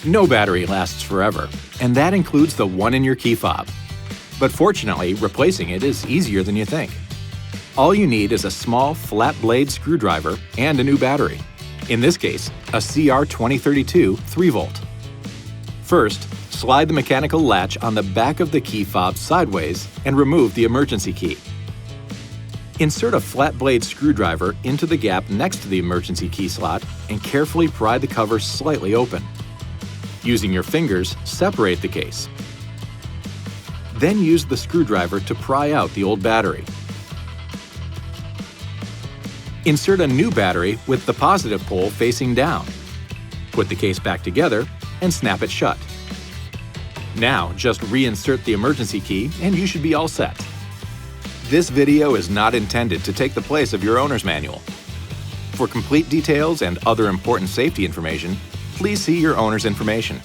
No battery lasts forever, and that includes the one in your key fob. But fortunately, replacing it is easier than you think. All you need is a small, flat blade screwdriver and a new battery. In this case, a CR2032 3-volt. First, slide the mechanical latch on the back of the key fob sideways and remove the emergency key. Insert a flat blade screwdriver into the gap next to the emergency key slot and carefully pry the cover slightly open. Using your fingers, separate the case. Then use the screwdriver to pry out the old battery. Insert a new battery with the positive pole facing down. Put the case back together and snap it shut. Now, just reinsert the emergency key and you should be all set. This video is not intended to take the place of your owner's manual. For complete details and other important safety information, please see your owner's information.